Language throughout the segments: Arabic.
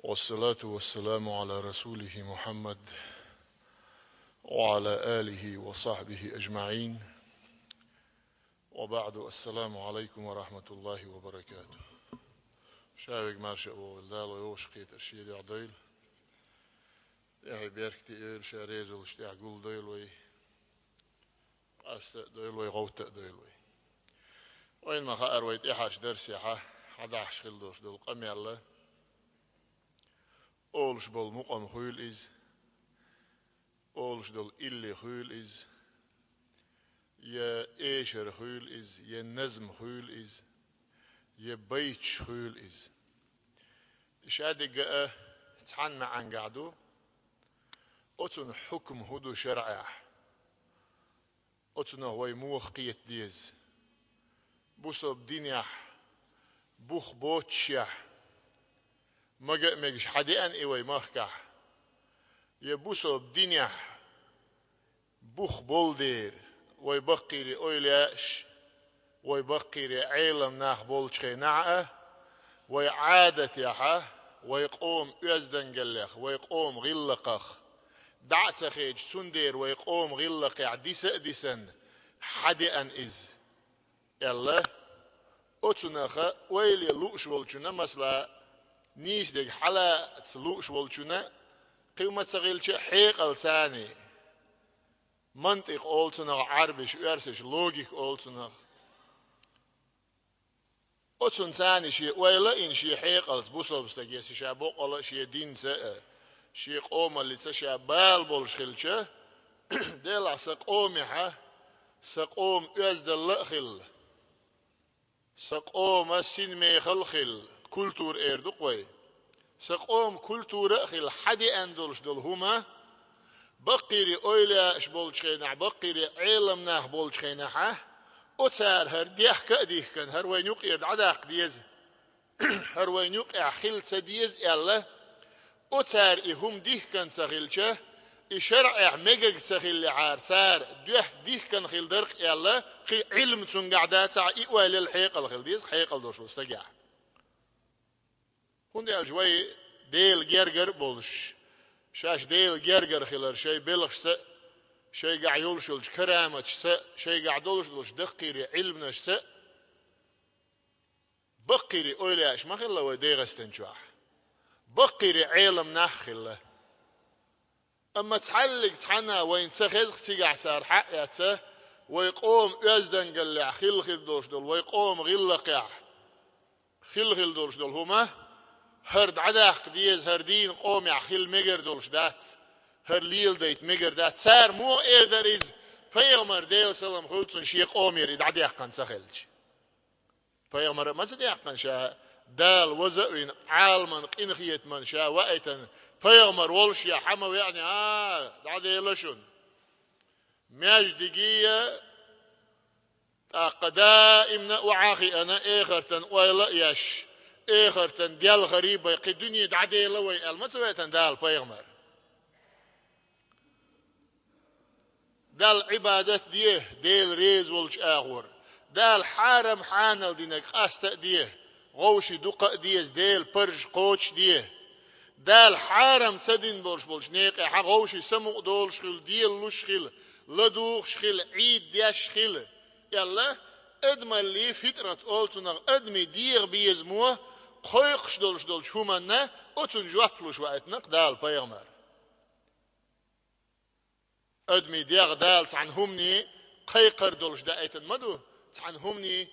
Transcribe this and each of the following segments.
والصلاة والسلام على رسوله محمد وعلى آله وصحبه أجمعين، وبعد. السلام عليكم ورحمة الله وبركاته. شاوق مارشا والدال ويوش قيت أشياء دي عديل يحي بيركتي إيل شاريز ولشتي عقول ديل وي أست ديل وي غوت ديل وي وين ما خائر ويت إحاش درسي حداحش خلدوش دول قمي الله أولش بول مقام خيل إز أولش دول إلي خيل إز يا إيشر خيل إز يا نزم خيل إز يا بيتش خيل إز إشادي قاء تحنى عن قعدو أتن حكم هدو شرعه أتن هو يموخ قيت ديز بوصب دينيح بوخ بوتشيح مجا مجش حديان إيوي مخكح يبوصب دينيح بوخ بولدير ويبقيري أويلاش ويبقيري عيلم ناخ بولشخي نعه ويعادة يحه ويقوم أزدن قلخ ويقوم غلقخ دعت خيج سندير ويقوم غلق يعديس أديسن حديان إز يلا أتنخ ويلي لوش والجنة مثلا نيس ديك حلا تلوش والجنة قيمة تغيلش حيق الثاني منطق أولتنخ عربش ويرسش لوجيك أولتنخ أتن ثاني شيء ويلا إن شيء حيق البوصل بستجيس شيء بقول شيء دين سأ شيء قوم اللي تشيء بال بولش خلشه دلع سقومها سقوم أزد اللخل سقوم السين ميخلخل كولتور إردقوي سقوم كولتور أخل حدي أندلش دل هما بقيري أويلا شبولشخينع بقيري علم ناخ بولشخينع أتار هر ديح كأديه كان هر وينوق إرد عداق ديز هر وينوق أخل تديز يلا أتار إهم ديه كان سخيلشه إشرع مجد سخيل عارتار ديه كان خيل درق يلا خي علم تنقعدات إيوال الحيق الخيل ديز حيق الدوشو استجاع هندي الجوي ديل جرجر بولش شاش ديل جرجر خلر شيء بلغ شيء قاع يولشلش كرامة شيء قاع دولش دقيري علمنا بقيري أولاش ما خلا وديغستنجوح بقيري علم نخله أما تحلق تحنا وين تخزق تيقع تار حقيته ويقوم أزدن قلع خل دوش دول ويقوم غلقع خل دوش دول هما هرد عداق ديز هردين قوم يعخل مجر دولش دات هر ليل ديت مجر دات سار مو إيدر إز فيغمر ديل سلام خلطن شي قوم يريد عداقا سخلج فيغمر ما سداقا شا دال وزقين عالما قنخيت من شا وقتا فيغمر ولش يا حما يعني دعديلشون ماج دقيقة قدائمنا وعاخي أنا إخرتن ويلا يش إخرتن ديال غريبة قدني دعديلا ويقال ما سويتن دال فيغمر دال عبادة ديل ريز ولش آخور دال حارم حانل دينك أستا ديه غوشي دقا ديز ديل برج قوش ديه دال حارم سدين بولش نيقي حغوشي سمق دول شخل ديل لشخل لدوخ شخل عيد دياش شخل يلا ادم اللي فترة قولتنا ادمي ديغ بيزموه قيقش دولش همنا اتن جواتلوش وقتنق دال بيغمر ادمي ديغ دال عن همني قيقر دولش دايتن مدو عن همني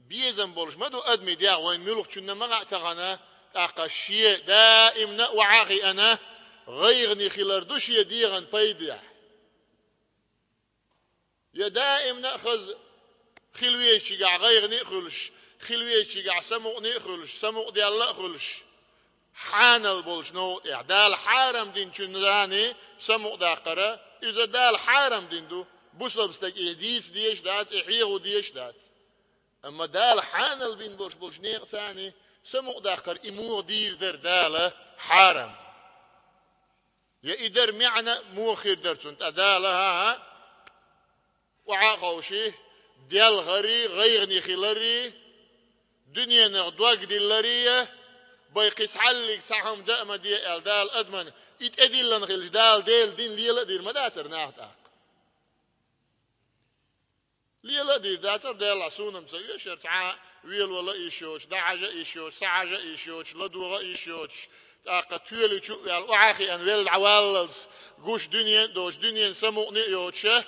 بيزم بولش مدو ادمي ديغ وين ملوخ چنا مغا تغانا أقشية دائما وعاقي أنا غيرني خلال دوشية ديغن بيديع يا دائما نأخذ خلويش قاع غيرني خلش خلويش قاع سمقني خلش سمق دي الله خلش حان البولش نوت دال حارم دين چنزاني سمق داقرة إذا دال حارم دين دو بوصل بستك إهديس ديش داس إحيغو ديش داس أما دال حان البين بولش نيق ثاني سمق داخر إمور دير در دالة حارم يا إدر معنى موخير درتون أدالها وعاقوشي ديال غري غيرني خلري دنيا نغدوك دلرية بيقيس حلق سحهم دائما دي دال أدمن يتأدي لنا خلش دال ديل دين ليلة دير ما داتر ناحت ليلة دير داتر ديل عصونا مسوية شرطعاء ويل والله إيشوش دعجة إيشوش سعجة إيشوش لدوغة إيشوش قتولي شو يعني وعاخي أن ويل عوالز قوش دنيا دوش دنيا سموقني يوتشه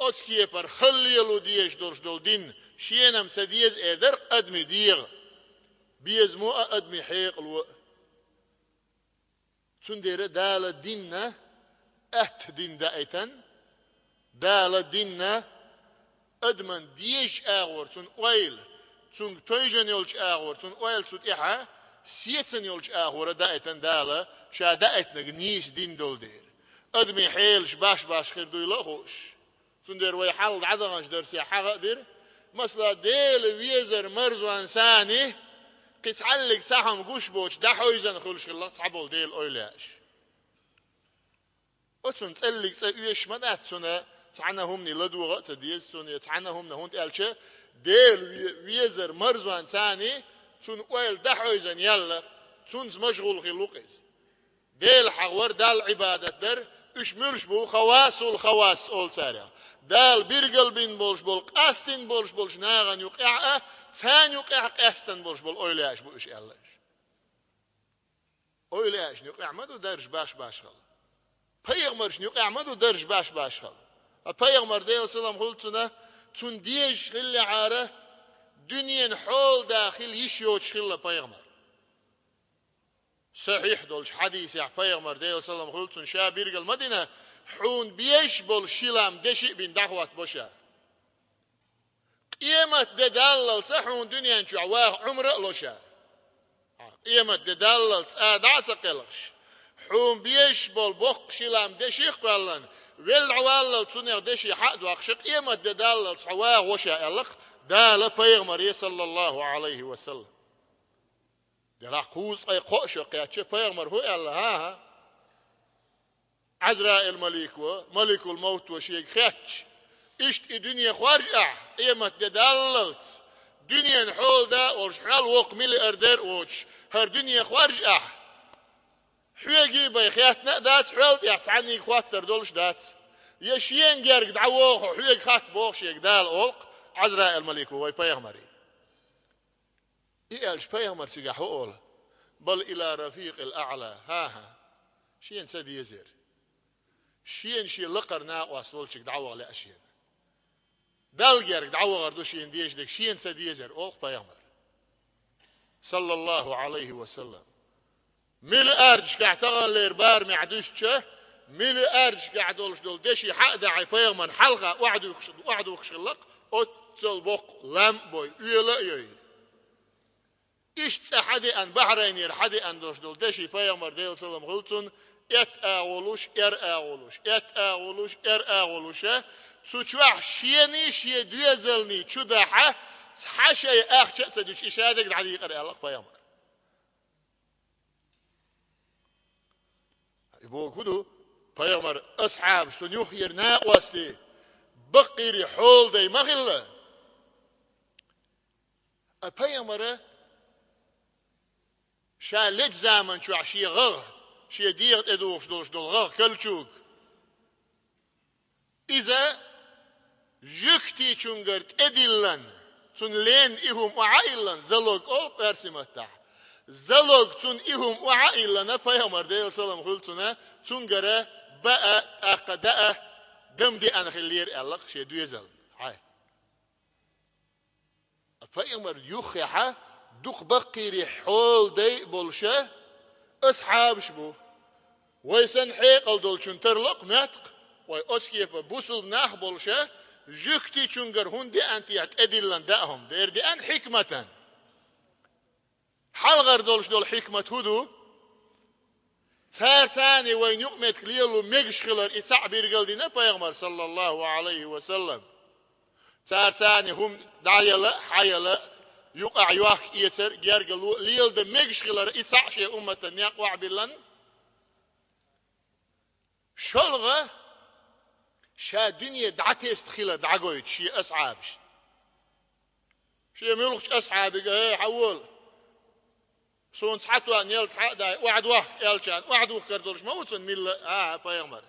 أسكيه پر خليلو ديش دوش دول دين شينم سديز إدر أدمي ديغ بيز مو أدمي حيق الو تندير دال ديننا دين دائتن دال ديننا أدمن ديش آغور تون أويل تون تويجن يولش آغور تون أويل تون إحا سيتن يولش آغور دائتن دال شا دائتنا نيش دين دول دير أدمي حيلش باش خير دوي لغوش تندير ويحل عدغنش درسي حق دير مثلا ديل ويزر مرزوان ثاني قتعلق ساحم قوش بوش دحويزن خلش الله صعبول ديل أويلاش أتون تسألق تسأيش مدات تنا تعناهم نلدوغة تديز تون يتعناهم نهون تقالش ديل ويزر مرزوان ثاني تون أويل دحويزن يلا تون مشغول خلوقيز ديل حغور دال عبادة در إش ملش بو خواس والخواس أول تاريخ دال بيرقل بين بولش بول قاستن بولش بولش ناغن يقع تان يقع قاستن بولش بول أويلاش بو إش ألاش أويلاش يقع مدو درج باش خل بيغمرش يقع مدو درج باش خل البيغمر ديل سلام قلتنا تون ديش خلي عاره دنيا حول داخل يشيوش خلي بيغمر صحيح دولش حديث يا بيغمر ديل سلام قلتن شابيرق المدينة حون بيش بول شلام دشي بين دعوات بوشا قيمة ددالل تحون دنيا انشو عواه عمر لوشا قيمة ددالل تادع سقلش حون بيش بول بوق شلام دشي قلن والعوال تنير دشي حق واخش قيمة ددالل عواه وشا الخ دال بيغمر صلى الله عليه وسلم دلا قوس أي قوش قياتش بيغمر هو الله ها عزرائيل ملك الموت وشيء خاتش إشت الدنيا خارجة قيمة دلالت دنيا نحول دا والشحال وق ملي أردر وش هر دنيا خارجة حيجي بيخياتنا دات حول يعتعني خواتر دولش دات يشين جرق دعوه حيج خات بوخش يقدال أولق عزرائيل ملك هو بيغمري إيش بيغمر سيجح أول بل إلى رفيق الأعلى ها شين سدي يزير شين شي لقرنا واصلولشك دعوة لأشياء دالجيرك دعوة غردو شين ديش دك شين سدي يزير أول بيغمر صلى الله عليه وسلم ميل أرج كاعتغل ليربار معدوش ميل أرج كاعدولش دول دشي حق داعي بيغمر حلقة وعدو يخشلق أتل بوق لام بوي يلا يوي إشت أحد أن بحرين يرحد أن دوش دول دشي بيغمر ديل سلام غلطن ات أغولوش تشوح شيني شي دوزلني تشدحه تحشي أخشى تدوش إشادك دعدي يقرأ الله بيغمر يبو كدو بيغمر أصحاب شتنيوخ يرنا واسلي بقيري حول دي مغلة البيغمر شا لج زامن شو عشي غغ شي ديغت ادوش دوش دول غغ كلشوك إذا جكتي چونغرت ادلن تون لين إهم وعائلن زلوك أول برسمتح زلوك تون إهم وعائلن بيغمر ديل سلام خلتنا تونغره بقى أقداء دم دي أنا خلير ألق شي دويزل هاي بيغمر يخيحه دوق بقيري حول دي بولشه أصحاب شبو ويسن حيقل دول چونترلق ماتق ويأسكيف بوصل ناح بولشه جكتي چونگر هندي أنتي هتأدلن داهم دير دي أن حكمة حلغر دولش دول حكمة هدو تارتاني وين يقمت كليلو ميغشخلر إتعبير قلدنا بيغمر صلى الله عليه وسلم تارتاني هم دعيلا حيلا يقع يواخ إيتر جارجلو ليل ده ميغشخلر إتعشي أمة نياق وعبلن شلغة شا دنيا دعتي استخيلة دعقويت شي أصعابش شي ميلوخش أصحابك هاي حول سون حتوا نيل دا وعد وقت الشان وعد وقت كردولش ما وصل ميل بيغمر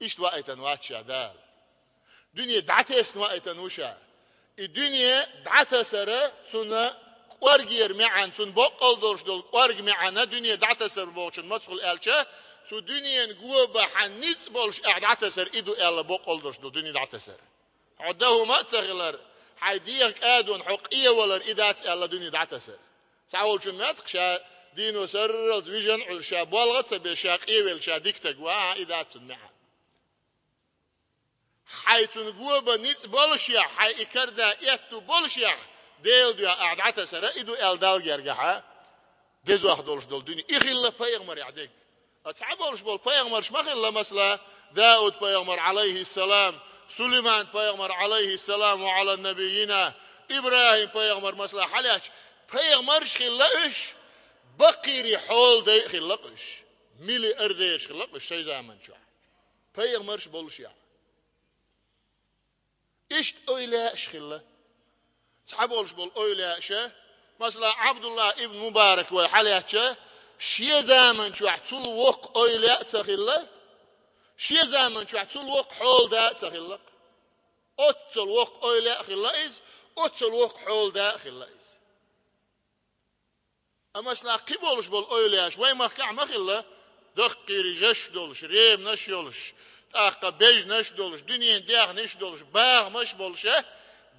إيش وقتن واتشا دال دنيا دعتس وقتن وشا الدنيا دعتها سرا سنة قرجير معن سن بقول دولش دول قرج معنا دنيا دعتها سر بوشن مسخل الشا سو دنيا نجوا بحنيت بولش دعتها سر إدو إلا بقول دولش دول دنيا دعتها سر عده ما تسخلر حيديك آدون حقية ولا إدات إلا دنيا دعتها سر تعول شن ما تخشى دينو سر الفيجن على شابوالغت سبيشاقية والشا ديكتك إدات معن حيث نقول بنيت بولشيا حي إكردا يتو بولشيا ديل ديا أعدعته سرا إدو إلدال جرجها دزو أخدولش دول دنيا إخلا بيغمر يعدك أتصعبولش بول بيغمرش ما خلا مثلا داود بيغمر عليه السلام سليمان بيغمر عليه السلام وعلى نبينا إبراهيم بيغمر مثلا حلاش بيغمرش خلاش بقيري حول دي خلاقش ميلي أرديش خلاقش شيء زمان شو بيغمرش بولشيا إيش أويلا شخلة صحابولش بول أويلا شه مثلا عبد الله ابن مبارك وحالته شيء زمان شو عتول وق أويلا تخلة شيء زمان شو عتول وق حول دا تخلة أتول وق أويلا خلة إز أتول وق حول دا خلة إز أما مثلا قبولش بول أويلا شوي ما كع ما خلة دقي رجش دولش ريم نشيولش أخا بيج نش دولش دنيا دياخ نش دولش باغ مش بولشه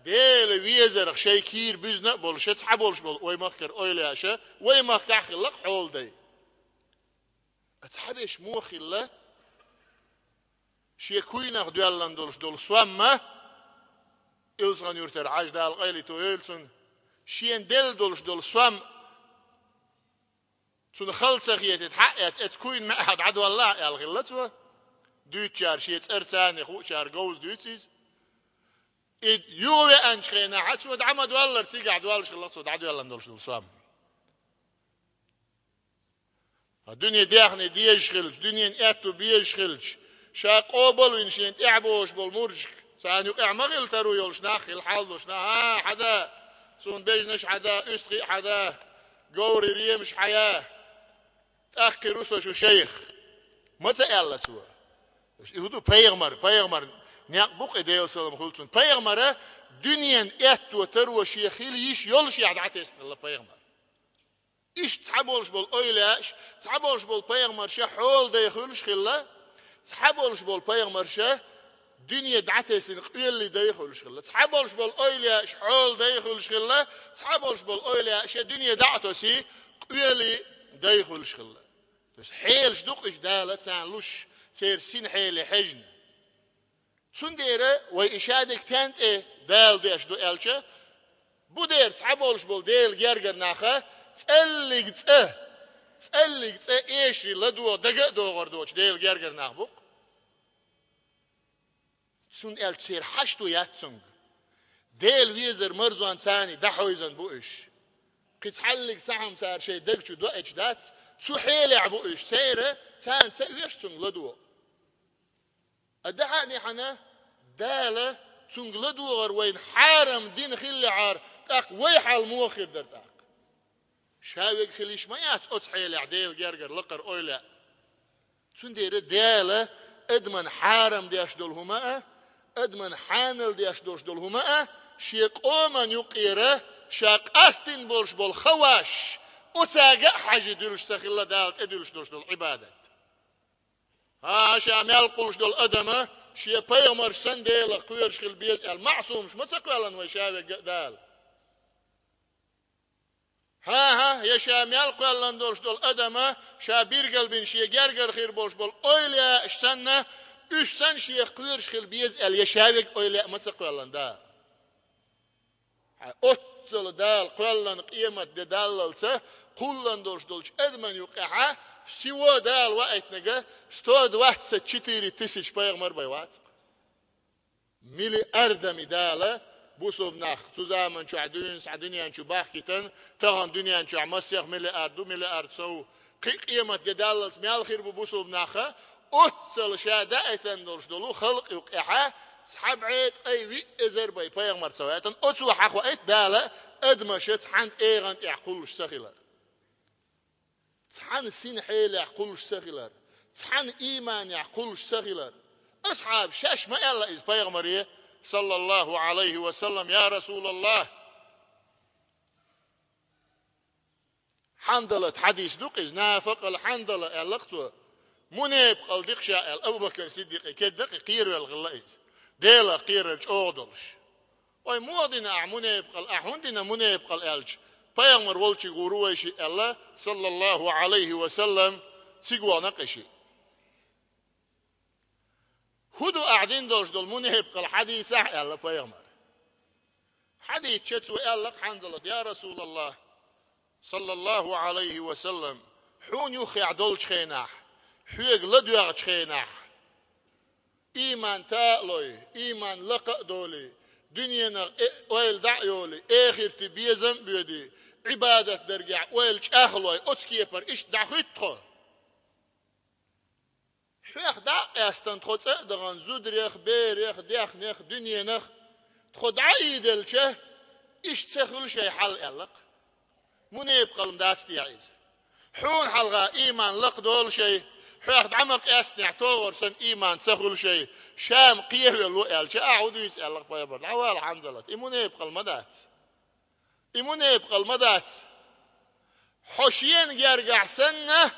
ديل ويزر شي كير بيزنا بولشه تحبولش بول وي مخكر اويلاشا وي مخكع خلق حول دي اتحبش مو خلا شي كوينغ دوالان دولش دول سوامه إلسان يورتر عاج دال غيلي تو إلسان شين دل دولش دول سوام تون خلصخيت تحقيت اتكوين ما أحد عدو الله يا الغلتوه دوتشار شيت ارتاني خو شار جوز دوتشيز إد يوه أنشخينا حتى ودعمد والله تيجي عدوال شلص ودعدو يلا ندول شل صام الدنيا دياخني ديشخلش دنيا إتو بيشخلش شا قوبل وينشين إعبوش بالمرج سانيو إعمغل ترو يولش ناخي الحالوش نا حدا سون بيجنش حدا أستقي حدا جوري ريمش حياة تأخي روسو شو شيخ متى يلا سوا يهودو بيغمر نياق بوق إديال سلام خلصون بيغمر دنيا إتو ترو شيخيل يش يولش يعدعتيست الله بيغمر إيش تحبولش بول أويلاش تحبولش بول بيغمر شا حول دا يخولش خلا تحبولش بول بيغمر شا دنيا دعتيسين قيل دا يخولش خلا تحبولش بول أويلاش حول دا يخولش خلا تحبولش بول أويلاش دنيا دعتوسي قيل دا يخولش خلا بس حيلش دوقش دالة تانلوش سير سين حيلي حجن تنديره وإشادك كانت إيه دال ديش دو إلشة بودير تحبولش بول ديل جرجر ناخه تسألق إيشي لدو دقق دو غردوش ديل جرجر ناخبوك تسون إل تسير حشتو ياتسونج ديل ويزر مرزوان تاني دحويزن بوئش قتحلق ساهم سار شي دقشو دو إيش دات تسو حيلي عبوئش سيره تان سيوشتون لدو أدعاني حنا دالة تنقلدو غروين حارم دين خلي عار تاق ويحا الموخر در تاق شاوك خليش ما يات أتحيل عديل جرجر لقر أويلا تندير دالة ادمن حارم دياش دولهما ادمن حانل دياش دولهما شيق اومن يقيره شاق استين بولش بول خواش أتاقع حاجة دولش سخيلا دالت ادولش دولش دول عبادة شا مالقولش دول أدمه شيا بيغمر سنديل قويرش البيز المعصومش ما تقولن ويشاوي دال يا شا مالقولن دولش دول أدمه شا بيرقل بين شيا جرجر خير بولش بول أويليا اشسنه اشسن شيا قويرش البيز يشاوي أويليا ما تقولن دال أتصل دال قولن قيمة داللسه قولن دولش دولش أدمن يقعها سوى دال وقت نجا استود واحد ستشتري تسيش بيغمر بيوات ملي أردمي دالة بوسو بناخ تزامن شو عدون سعدنيا شو باحكتن تغن دنيا شو عمسيخ ملي أردو ملي أرد سو قيمة دالة ميال خير بوسو بناخه أتصل شادائتن دولش دولو خلق يقعها سحب عيد أي وي إزر بي بيغمر سواتن أتصو حقو أيت دالة أدمشت حند إيغان يعقولش سخيلر تحن سين حيل يعقلش سغلر تحن إيمان يعقلش سغلر أصحاب شاش ما يلا إز بيغمريه صلى الله عليه وسلم يا رسول الله حنظلة حديث دوق إز نافق الحنظلة ألقتو منيب قال دقشا أبو بكر الصديق كدق قير الغلائز ديلا قير أودلش وي مودنا منيب قال أحوندنا منيب قال ألج بيغمر والشي غرويشي الله صلى الله عليه وسلم تيغوا نقشي هدو قاعدين دول منيب قال حديث الله بيغمر حديث شتو ألق حنظلة يا رسول الله صلى الله عليه وسلم حون يخي عدول شخيناح حيق لدوغ شخيناح إيمان تألوي إيمان لقاء دولي دنيانا ويل دعيولي آخر تبيزم بيدي عبادة درجع ويل أخلوي أتكيبر إش دعخيتخو حيق دع أستنتخوت دغان زودريخ بيريخ ديخ نيخ دنيا نخ تخد عيدل شه إش تسخل شي حل ألق منيب قلم دات تيعيز حون حلقة إيمان لق دول شيء حياخد عمق أسنع تور سن إيمان تسخل شيء شام قير الوئل شاء أعود يسأل لق بيبر العوال حنزلت منيب قلم دات منيب قلم دات حوشين جرقع سنة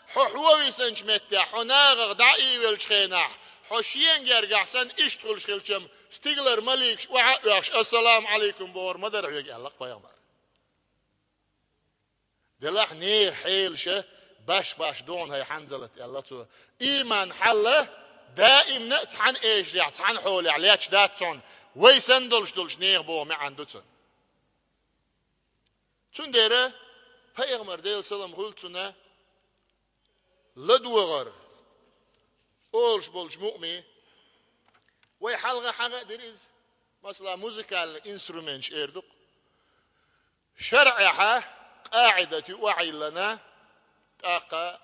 حووي سن شمتة حناغ دعي والشخينة حوشين جرقع سن اشتغل شخلشم ستيغلر مليك وعاقش السلام عليكم بور مدر يقال لق بيبر دلح نير حيل شه باش دون هي حنزلت يلا تو إيمان حله دائم نتحن إيش ليع تحن حولي عليك داتون ويسندلش دلش نير بو ما عندتون تون ديره پیغمبر ديل سلام قلتنا لدوغر أولش بولش مؤمي وي حلقة حاجة دريز مثلا موسيقال انسترومنتش إيردق شرعها قاعدة وعي لنا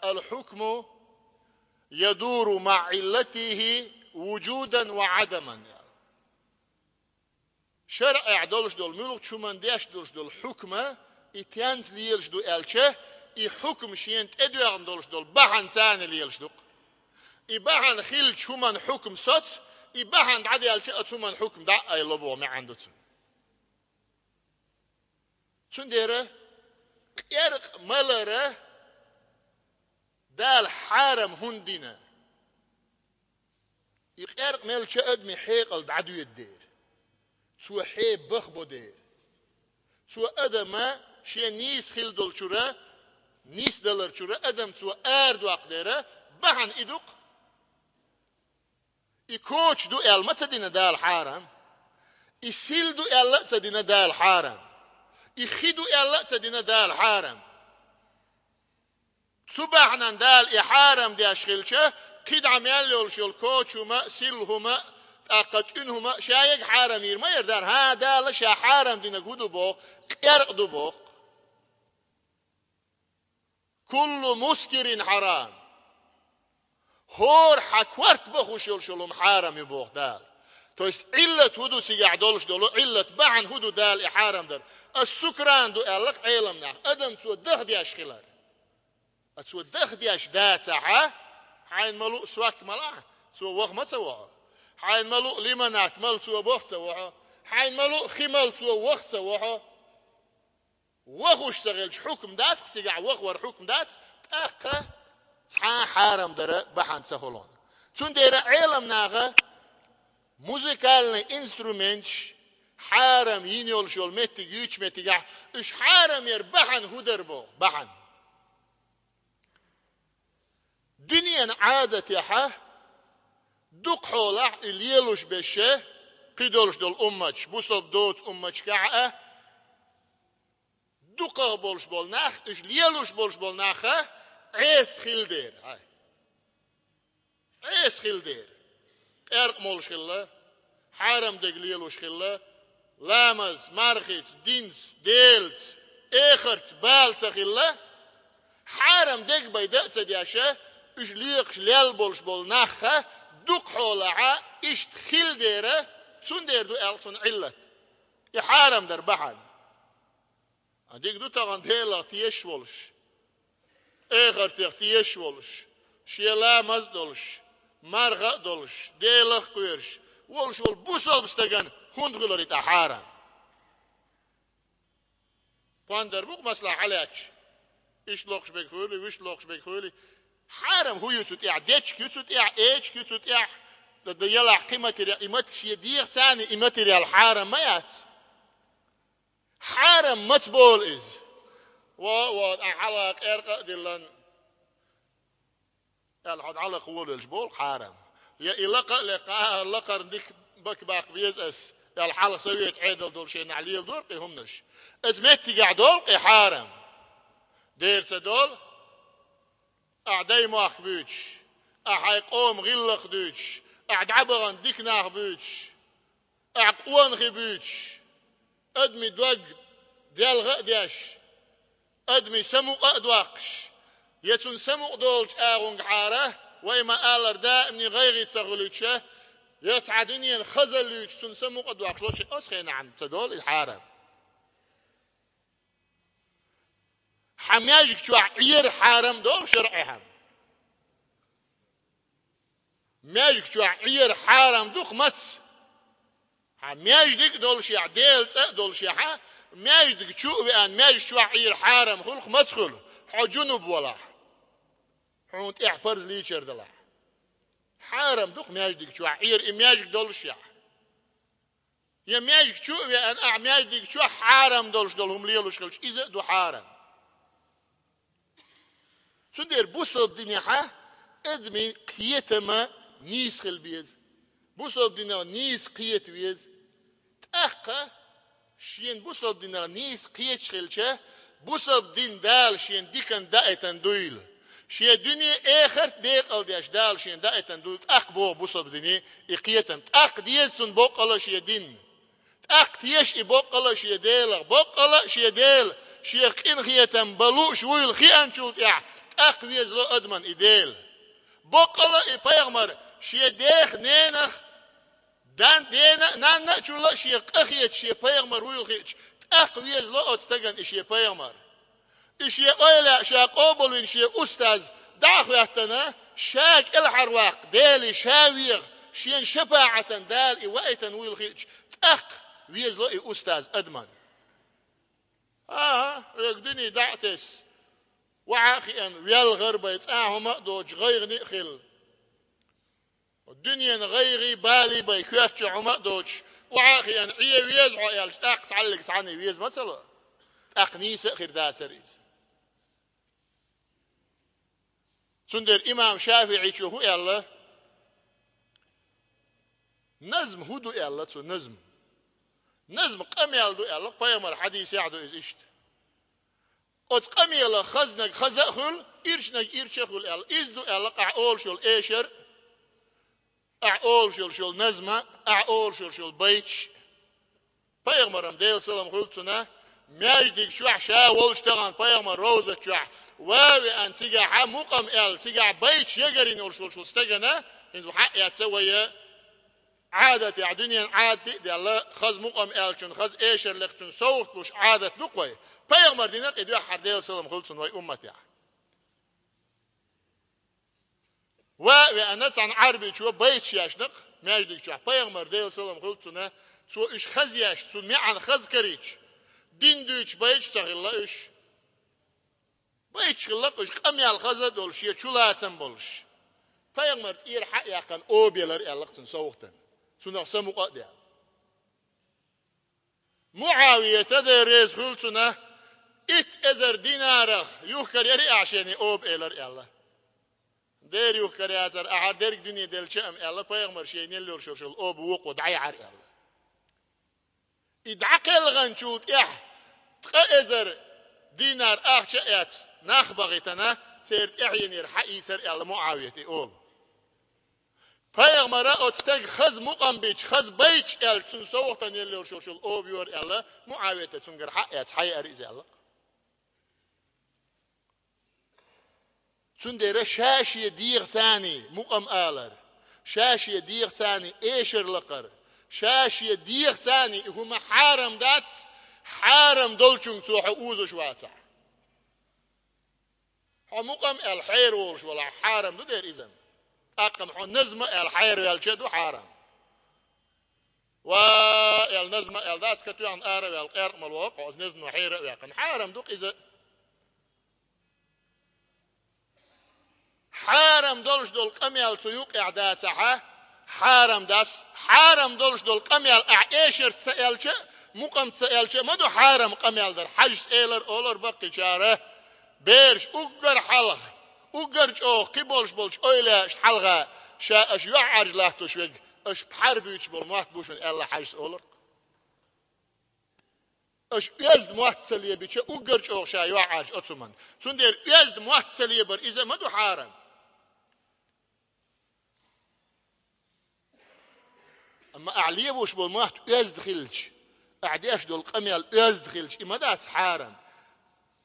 الحكم يدور مع علته وجودا وعدما شرع دولش دول ملوك شومان ديش دولش دول حكمة اتيانز ليلش دو الشه اي حكم شينت ادوغن دولش دول بحن سان ليلش دوق اي بحن خيل شومان حكم سوت اي بحن عدي الشه شومان حكم دا اي لبو ما عندتون شون ديره يرق ملره دال حارم هندنا يقرق ملش ادمي حيقل دعدو يدير سو حي بخبو دير سو ادم شي نيس خيل دول شورا نيس دلر شورا ادم سو ارد واق ديره بحن ادوق يكوش دو المتا دينا دال حارم يسيل دو المتا دينا دال حارم يخيدو يلا تدينا دال حارم صبحنا دال إحارم دي أشغلشه قد عميال يولشول كوشهما سيلهما أقتنهما شايق حارم يرما يردان ها دال شا حارم دينا قدو بوق يرق دو بوق كل مسكر حرام هور حكورت بخوشول شلوم حارم يبوق دال تويست علة هدو سيقع دولش دولو علة بعن هدو دال إحارم در السكران دو ألق علمنا أدم تو دخ دياش خلال تو دخ دياش داتها حين ملو سواك ملا تو وغ ما تسوعه حين ملو لمنات مل تو بوخ تسوعه حين ملو خمل تو وغ تسوعه وغوش تغلج حكم دات سيقع وغ حكم دات تأقى تحا حارم در بحان سهولون تون دير علمنا موسيقال انسترومنتش حارم ينيول شول متي يوش متي اش حارم ير بحن هدر بو بحن دنيا عادة يحا دوق حولح اليلوش بشه قيدولش دول امتش بوصل دوت امتش كعه دوقه بولش بول ناخ اش اليلوش بولش بول ناخه عيس خيلدير هاي عيس خيلدير ارق مولش خيله حارم دقليلوش خيله لامز مرخيت دينس ديلت اخرت بالت خيله حارم دق بيدأت دياشه اش ليقش ليل بولش بول ناخه دوق حولها اش تخيل ديره تون دير دو التون علت يحارم در بحن اديك دو تغن ديلا تيش بولش آخر تختيش ولش شيلا مزدولش مرغة دولش ديلخ قيرش ولش والبوسل بستغن هند غلوري تحارم باندر بوك مسلا عليك إيش لوخش بيخولي ويش لوخش بيخولي حارم هو يسوت إع ديتش يسوت إع إيش يسوت إع ده يلا قيمة إيمتش يدير ثاني إيمة الحارم ما يات حارم متبول إز و حلق إرقى دلن الحد علق هو الجبول حارم يا إلقى لقى ديك بك باق بيزأس الحلق سويت عيدل دول شيء نعليل دول قيهمنش ازمتي قاعد دول حارم دير تدول أعدي ماخ بيتش أحيقوم غلق دوتش أعدعبغن ديك ناخ بيتش أعقوان غبيتش أدمي دوق ديال غديش أدمي سموق أدواقش يتون سموق دولش آغون حاره وإما آلر دائمني غيري تسغلوتشه يتعدني خزلوتش تون سموق أدواقش لوش أسخي نعم تدول الحاره حمياجك شو عير حارم دول شرعهم مياجك شو عير حارم دوخ متس حمياجك دول شي عديل دول شي ها مياجك شو بأن مياجك شو عير حارم خلق مدخل حجنوب ولا حونت إحبرز ليشر دلا حارم دوخ مياجك شو عير مياجك دول شي يا مياجك شو بأن مياجك شو حارم دولش دولهم ليلوش خلش إذا دو حارم سندر بوصل دنيا ادمي قيتما نيس خل بيز بوصل دنيا نيس قيت بيز تأخى شين بوصل دنيا نيس قيت خلشه بوصل دين دال شين ديكن دائتن دويل شين دنيا آخر ديق الديش دال شين دائتن دويل تأخ بو بوصل دنيا إقيتم تأخ ديز سن بوق الله شين دين تأخ تيش إبوق الله شين ديل بوق الله شين ديل شيخ إن خيتم بلوش ويل خيان شولت يع أخ ويزلو أدمن إديل بقلا إبيغمر شي ديخ نينخ دان دينا نانا شولا شي أخيت شي بيغمر ويل خيتش أخ ويزلو أتستغن إشي بيغمر إشي أولا شاق قوبل وين شي أستاذ داخل يحتنا شاك الحرواق ديلي شاويغ شين شفاعة دال إوائتا ويل خيتش أخ ويزلو أستاذ أدمن رقدني دعتس وعاخي أن ويال غربة يتآهما دوج غير نئخل الدنيا غيري بالي بيكواتش عما دوج وعاخي أن عيه ويز عيالش أق تعلق عني ويز مثلا أقنيسة خير ذات سريز سندر إمام شافعي شو يلا نزم هدو يلا تو نزم قم يلدو يلا بيامر حديث يعدو إز إشت أتقم يلا خزنك خزأخل إرشنك إرشخل يلا إزدو يلا أعول شل إيشر أعول شل نزمة أعول شل بيتش بيامرم ديل سلام خلتنا مياجدك شوح شاول اشتغل بيامر روزة شوح واوي أن تيجا مقام يلا تيجا بيتش يجرين أول شل استجنا إنزو حق يتسوي عادة يا دنيا عادة دي الله خز مقام إلشون خز إيشر لكتون سوق لوش عادة نقوي بيغمر دينا قدوا حرديل سلام خلصون وي أمتي وأنا عن عربي شو بيت ياشنق ما يجدك شو بيغمر ديل سلام خلصون سو إيش خز ياش سو ميعن خز كريش دين دوش بيت سغلا إيش بيت شغلق إيش قمي الخز دول شيء شو لا تنبلش بيغمر إير حق يقن أوبيلر يلقتن سوقتن سنة سمو قادة معاوية تدريز خلصنا إت أزر دينارخ يوكر يري عشاني أوب إلر يلا دير يوكر يازر أحد ديرك دنيا ديل شام يلا بيغمر شيني اللي رشوش الأوب وقو دعي عر يلا إدعقل غنشوت إح تأزر دينار أخشأت نخبغتنا سيرت إحيني رحقي سر يلا معاوية أوب Peygamber'e ötsteg xız muqam biç, xız biç el tsun soğuktan yerler şoşul o biyor Allah muaviyete tsungar hayat hay ariz Allah. Tsun dere şaşiye diğ sani muqam alar. Şaşiye diğ sani eşirliqar. Şaşiye diğ sani huma haram dat haram dolçun suha uzu şwata. حمقم الحير ولش ولا حارم دو دير إذن أقم حو نزم الحير يلشدو حارم والنزم الداس كتو عن آره والقير ملوق وز نزم حير ويقن حارم دوق إذا حارم دولش دول قميال تيوق إعداتها حارم داس حارم دولش دول قميال أعيشر تسألش مقام تسألش ما دو حارم قميال در حجز إيلر أولر بقي شاره بيرش أقر حلق أقر جو قبولش بولش أيلاش حلقة شا أش يعرج له تشوق أش بحربيش بول موات بوشن إلا حجز أولر أش يزد موات سليه بيش أقر جو شا يعرج أتسمن تندير يزد موات سليه بر إذا ما دو حارم أما أعليه بوش بول موات يزد خلش أعديش دول قميال يزد خلش إما داس حارم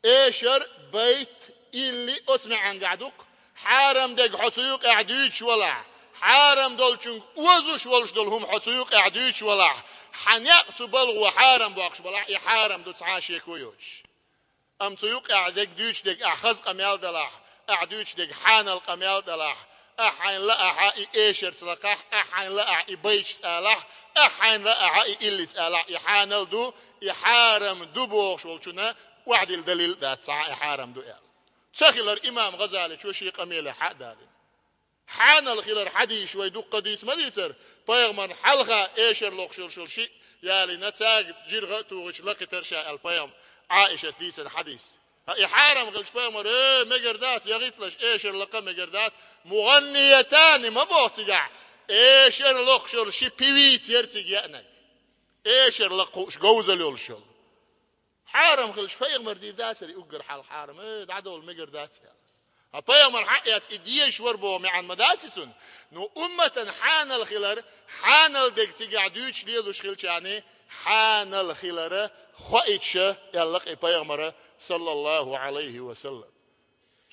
إيشر بيت اللي أسمع عن قعدوك حارم دق حسيوق أعديش ولا حارم دول شنك وزوش ولش دول هم حسيوق أعديش ولا حنيق سبلغ وحارم بوقش بلا يحارم دو تعاشي كويوش أم سيوق أعدق ديش دق أخذ قميال دلاح أعديش دق حان القميال دلاح أحين لا أحا إيشر سلقاح أحين لا أحا بيش سلاح أحين لا أحا إلي سلاح يحانل دو يحارم دو بوقش ولشنا واحد الدليل ذات ساعة حارم دوئل سخلر إمام غزالي شو شيء قميلة حق دالين حان الخلر حدي شوي دوق قديس مديسر بيغمن حلقة إيشر لوخشل شل شيء يالي نتاج جرغة توغش لقي ترشا البيام عائشة ديس الحديث حارم غلش بيغمر مقردات يغيطلش إيشر لقى مقردات مغنيتان ما بوغتقع إيشر لوخشل شي بيويت يرتق يأنك إيشر لقوش جوزل يولشل حارم خلش فيغمر دي ذاتري أقر حال حارم دعدول مقر ذاتها فيغمر حقيات إديش وربو معن مداتسون نو أمة حان الخلر حان الدك تقعدوش ليلوش خلش يعني حان الخلر خوايتش يلق فيغمر صلى الله عليه وسلم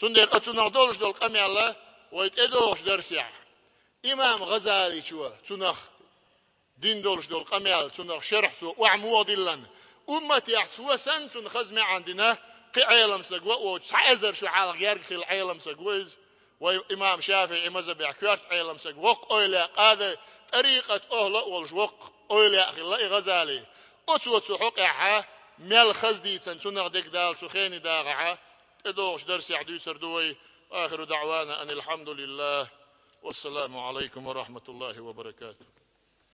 سندر أتنغ دولش دول قمي الله ويتأدوش درسيع إمام غزالي شو تنخ دين دولش دول قمي الله تنخ شرح سو وعمو ضلن أمتي يحسوا سنتون خزمة عندنا قي عيلم سقوى وتعذر شو حال غير في العيلم سقويز وإمام شافعي مذهب يحكيات عيلم سقوى أولا هذا طريقة أهل والشوق أولا أخي الله غزالي أتوت حقها مال خزدي سنتون غدك دال سخيني داغعة تدوش درس يعدو سردوي آخر دعوانا أن الحمد لله والسلام عليكم ورحمة الله وبركاته.